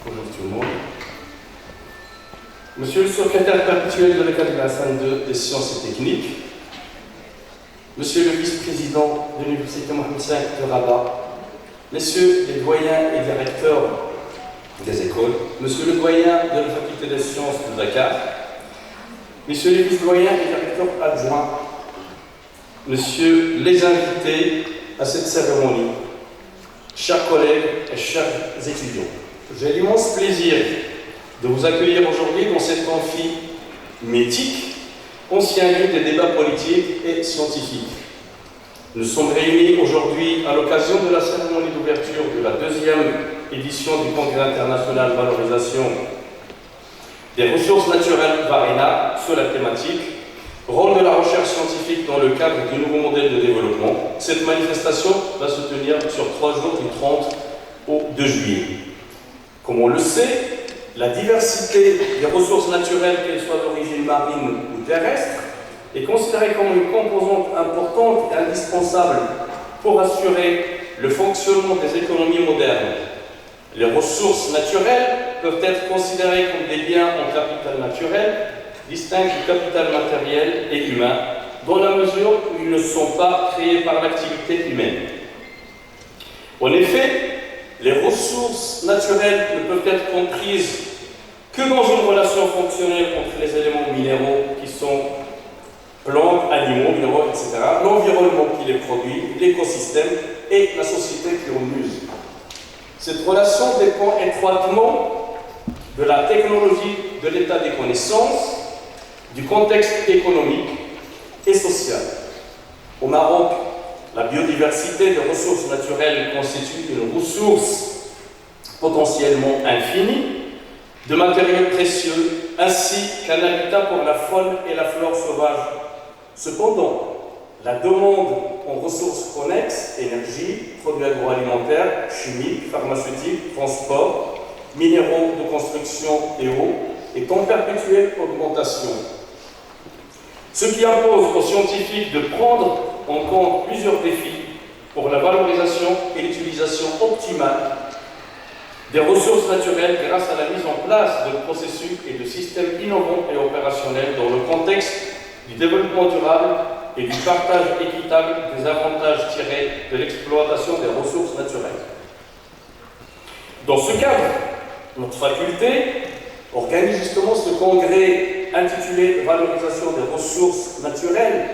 Bonjour tout le monde. Monsieur le secrétaire perpétuel de l'École de la Hassan II des sciences et techniques, Monsieur le vice-président de l'Université Mohamed V de Rabat, Messieurs les doyens et directeurs des écoles, Monsieur le doyen de la Faculté des sciences de Dakar, Messieurs les vice-doyens et directeurs adjoints, Messieurs les invités à cette cérémonie, chers collègues et chers étudiants, j'ai l'immense plaisir de vous accueillir aujourd'hui dans cet amphi mythique, ancien lieu des débats politiques et scientifiques. Nous sommes réunis aujourd'hui à l'occasion de la cérémonie d'ouverture de la deuxième édition du Congrès international Valorisation des ressources naturelles VARENA sur la thématique Rôle de la recherche scientifique dans le cadre du nouveau modèle de développement. Cette manifestation va se tenir sur 3 jours du 30 au 2 juillet. Comme on le sait, la diversité des ressources naturelles, qu'elles soient d'origine marine ou terrestre, est considérée comme une composante importante et indispensable pour assurer le fonctionnement des économies modernes. Les ressources naturelles peuvent être considérées comme des biens en capital naturel, distincts du capital matériel et humain, dans la mesure où ils ne sont pas créés par l'activité humaine. En effet, les ressources naturelles ne peuvent être comprises que dans une relation fonctionnelle entre les éléments minéraux qui sont plantes, animaux, minéraux, etc., l'environnement qui les produit, l'écosystème et la société qui en use. Cette relation dépend étroitement de la technologie, de l'état des connaissances, du contexte économique et social. Au Maroc, la biodiversité des ressources naturelles constitue une ressource potentiellement infinie de matériaux précieux ainsi qu'un habitat pour la faune et la flore sauvage. Cependant, la demande en ressources connexes, énergie, produits agroalimentaires, chimiques, pharmaceutiques, transports, minéraux de construction et eau, est en perpétuelle augmentation. Ce qui impose aux scientifiques de prendre en compte plusieurs défis pour la valorisation et l'utilisation optimale des ressources naturelles grâce à la mise en place de processus et de systèmes innovants et opérationnels dans le contexte du développement durable et du partage équitable des avantages tirés de l'exploitation des ressources naturelles. Dans ce cadre, notre faculté organise justement ce congrès intitulé Valorisation des ressources naturelles,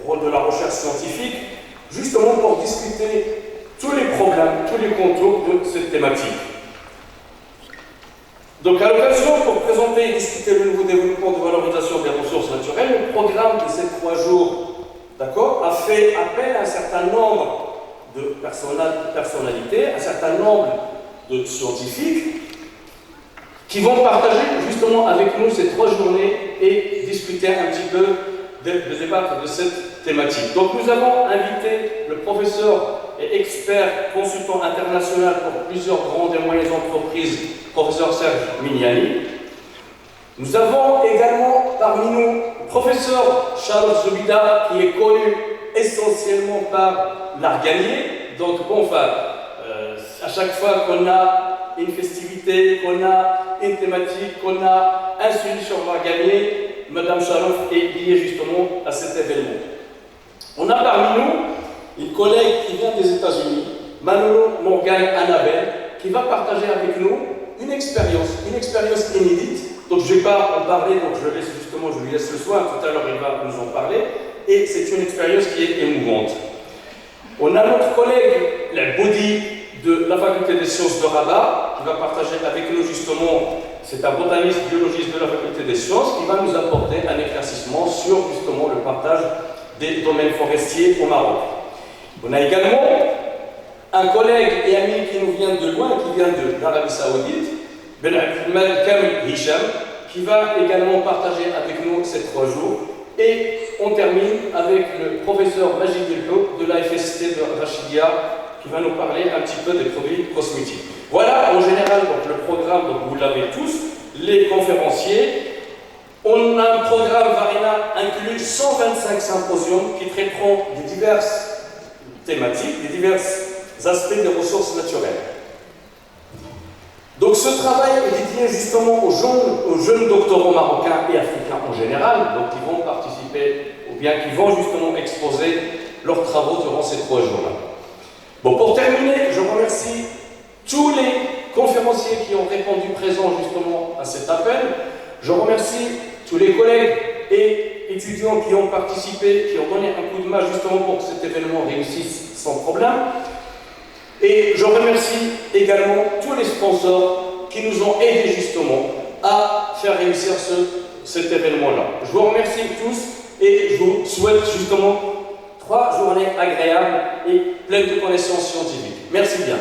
rôle de la recherche scientifique, justement pour discuter tous les problèmes, tous les contours de cette thématique. Donc à l'occasion, pour présenter et discuter le nouveau développement de valorisation des ressources naturelles, le programme de ces 3 jours, a fait appel à un certain nombre de personnalités, un certain nombre de scientifiques qui vont partager justement avec nous ces 3 journées et discuter un petit peu de débattre de cette thématique. Donc nous avons invité le professeur et expert consultant international pour plusieurs grandes et moyennes entreprises, professeur Serge Mignani. Nous avons également parmi nous le professeur Charles Zoubida, qui est connu essentiellement par l'art gagné. Donc à chaque fois qu'on a une festivité, qu'on a une thématique, qu'on a un sujet sur l'art gagné, Madame Charouf est liée justement à cet événement. On a parmi nous une collègue qui vient des États-Unis, Manolo Morgan Annabelle, qui va partager avec nous une expérience inédite. Donc je ne vais pas en parler, donc je lui laisse le soin, tout à l'heure il va nous en parler, et c'est une expérience qui est émouvante. On a notre collègue, la Bodi de la Faculté des sciences de Rabat, qui va partager avec nous justement, c'est un botaniste biologiste de la Faculté des sciences, qui va nous apporter un éclaircissement sur justement le partage des domaines forestiers au Maroc. On a également un collègue et ami qui nous vient de loin, qui vient de l'Arabie Saoudite, Ben Abdelmal Kamel Hicham, qui va également partager avec nous ces 3 jours. Et on termine avec le professeur Majid Delpo de l'AFST de Rachidia, qui va nous parler un petit peu des produits cosmétiques. Voilà en général donc, le programme, donc vous l'avez tous, les conférenciers. On a un programme VARENA inclut 125 symposiums qui traiteront de diverses thématiques, des divers aspects des ressources naturelles. Donc Donc ce travail est dédié justement aux jeunes doctorants marocains et africains en général, donc qui vont participer ou bien qui vont justement exposer leurs travaux durant ces 3 jours-là. Bon, pour terminer, je remercie tous les conférenciers qui ont répondu présents justement à cet appel. Je remercie tous les collègues et étudiants qui ont participé, qui ont donné un coup de main justement pour que cet événement réussisse sans problème. Et je remercie également tous les sponsors qui nous ont aidés justement à faire réussir cet événement-là. Je vous remercie tous et je vous souhaite justement 3 journées agréables et pleines de connaissances scientifiques. Merci bien.